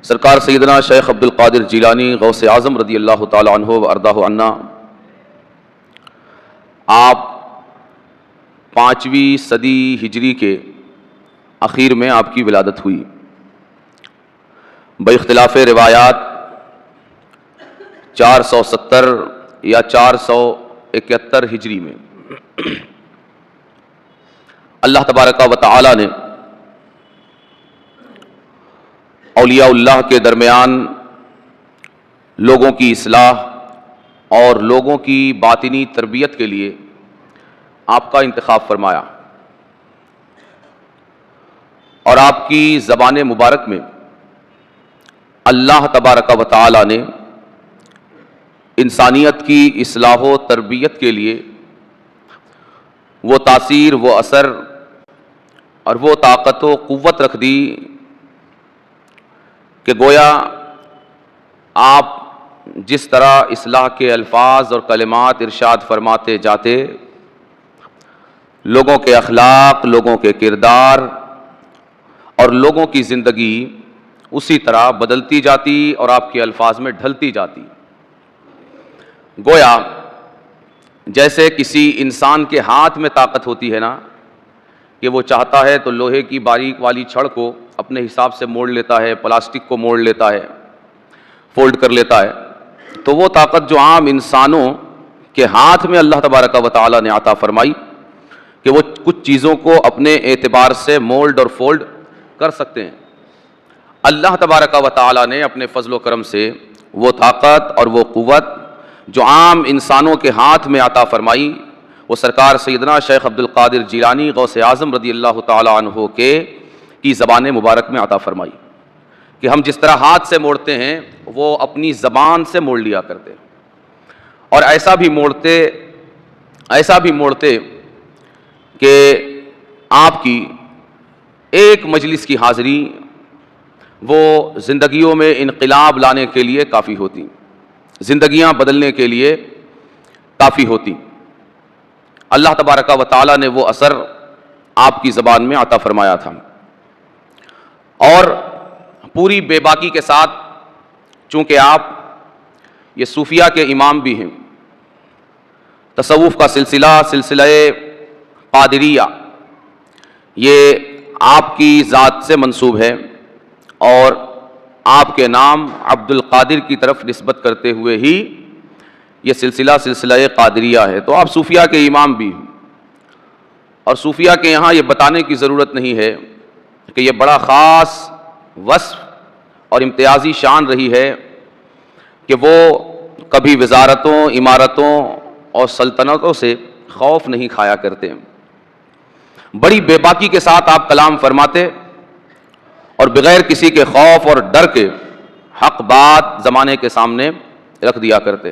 سرکار سیدنا شیخ عبد القادر جیلانی غوث اعظم رضی اللہ تعالی عنہ و ارضاہ عنا، آپ 5ویں صدی ہجری کے اخیر میں آپ کی ولادت ہوئی۔ باختلاف روایات 470 یا 471 ہجری میں اللہ تبارک و تعالی نے اولیاء اللہ کے درمیان لوگوں کی اصلاح اور لوگوں کی باطنی تربیت کے لیے آپ کا انتخاب فرمایا، اور آپ کی زبان مبارک میں اللہ تبارک و تعالی نے انسانیت کی اصلاح و تربیت کے لیے وہ تاثیر، وہ اثر اور وہ طاقت و قوت رکھ دی کہ گویا آپ جس طرح اصلاح کے الفاظ اور کلمات ارشاد فرماتے جاتے، لوگوں کے اخلاق، لوگوں کے کردار اور لوگوں کی زندگی اسی طرح بدلتی جاتی اور آپ کے الفاظ میں ڈھلتی جاتی۔ گویا جیسے کسی انسان کے ہاتھ میں طاقت ہوتی ہے نا، کہ وہ چاہتا ہے تو لوہے کی باریک والی چھڑ کو اپنے حساب سے موڑ لیتا ہے، پلاسٹک کو موڑ لیتا ہے، فولڈ کر لیتا ہے، تو وہ طاقت جو عام انسانوں کے ہاتھ میں اللہ تبارک و تعالی نے عطا فرمائی کہ وہ کچھ چیزوں کو اپنے اعتبار سے مولڈ اور فولڈ کر سکتے ہیں، اللہ تبارک و تعالی نے اپنے فضل و کرم سے وہ طاقت اور وہ قوت جو عام انسانوں کے ہاتھ میں عطا فرمائی، وہ سرکار سیدنا شیخ عبد القادر جیلانی غوث اعظم رضی اللہ تعالی عنہ کی زبان مبارک میں عطا فرمائی، کہ ہم جس طرح ہاتھ سے موڑتے ہیں وہ اپنی زبان سے موڑ لیا کرتے، اور ایسا بھی موڑتے کہ آپ کی ایک مجلس کی حاضری وہ زندگیوں میں انقلاب لانے کے لیے کافی ہوتی، زندگیاں بدلنے کے لیے کافی ہوتی۔ اللہ تبارک و تعالی نے وہ اثر آپ کی زبان میں عطا فرمایا تھا، اور پوری بے باکی کے ساتھ، چونکہ آپ یہ صوفیہ کے امام بھی ہیں، تصوف کا سلسلہ قادریہ یہ آپ کی ذات سے منسوب ہے، اور آپ کے نام عبد القادر کی طرف نسبت کرتے ہوئے ہی یہ سلسلہ قادریہ ہے، تو آپ صوفیہ کے امام بھی ہیں، اور صوفیہ کے یہاں یہ بتانے کی ضرورت نہیں ہے کہ یہ بڑا خاص وصف اور امتیازی شان رہی ہے کہ وہ کبھی وزارتوں، عمارتوں اور سلطنتوں سے خوف نہیں کھایا کرتے، بڑی بے باکی کے ساتھ آپ کلام فرماتے اور بغیر کسی کے خوف اور ڈر کے حق بات زمانے کے سامنے رکھ دیا کرتے،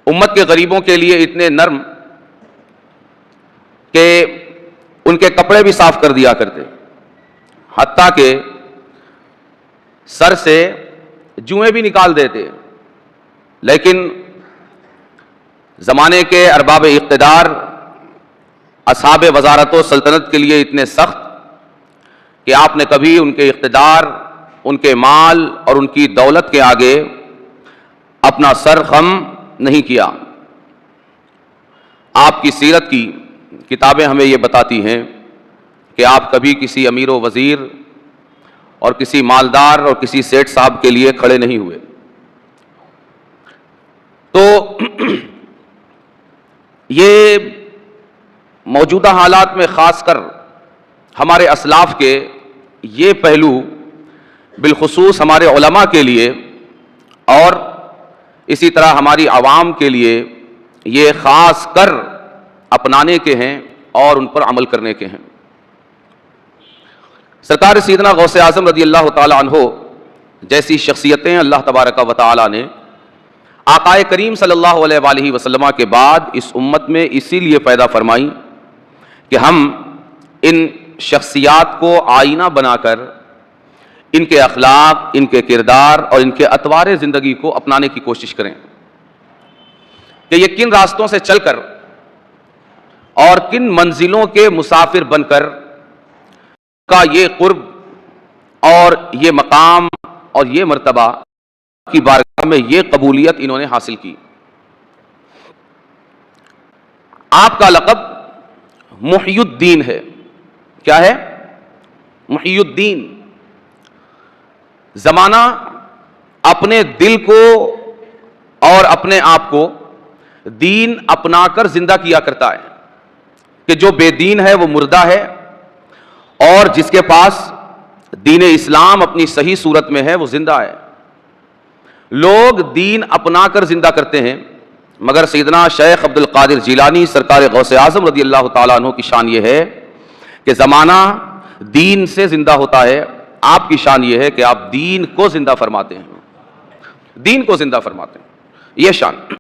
امت کے غریبوں کے لیے اتنے نرم کہ ان کے کپڑے بھی صاف کر دیا کرتے، حتیٰ کہ سر سے جوئیں بھی نکال دیتے، لیکن زمانے کے ارباب اقتدار، اصحاب وزارت و سلطنت کے لیے اتنے سخت کہ آپ نے کبھی ان کے اقتدار، ان کے مال اور ان کی دولت کے آگے اپنا سر خم نہیں کیا۔ آپ کی سیرت کی کتابیں ہمیں یہ بتاتی ہیں کہ آپ کبھی کسی امیر و وزیر اور کسی مالدار اور کسی سیٹھ صاحب کے لیے کھڑے نہیں ہوئے۔ تو یہ موجودہ حالات میں خاص کر ہمارے اسلاف کے یہ پہلو بالخصوص ہمارے علماء کے لیے اور اسی طرح ہماری عوام کے لیے یہ خاص کر اپنانے کے ہیں اور ان پر عمل کرنے کے ہیں۔ سرکار سیدنا غوث اعظم رضی اللہ تعالی عنہ جیسی شخصیتیں اللہ تبارک و تعالی نے آقا کریم صلی اللہ علیہ وآلہ وسلم کے بعد اس امت میں اسی لیے پیدا فرمائیں کہ ہم ان شخصیات کو آئینہ بنا کر ان کے اخلاق، ان کے کردار اور ان کے اطوار زندگی کو اپنانے کی کوشش کریں کہ یہ کن راستوں سے چل کر اور کن منزلوں کے مسافر بن کر کا یہ قرب اور یہ مقام اور یہ مرتبہ کی بارگاہ میں یہ قبولیت انہوں نے حاصل کی۔ آپ کا لقب محی الدین ہے۔ کیا ہے؟ محی الدین۔ زمانہ اپنے دل کو اور اپنے آپ کو دین اپنا کر زندہ کیا کرتا ہے کہ جو بے دین ہے وہ مردہ ہے، اور جس کے پاس دین اسلام اپنی صحیح صورت میں ہے وہ زندہ ہے۔ لوگ دین اپنا کر زندہ کرتے ہیں، مگر سیدنا شیخ عبد القادر جیلانی سرکار غوث اعظم رضی اللہ تعالیٰ عنہ کی شان یہ ہے کہ زمانہ دین سے زندہ ہوتا ہے، آپ کی شان یہ ہے کہ آپ دین کو زندہ فرماتے ہیں، دین کو زندہ فرماتے ہیں، یہ شان۔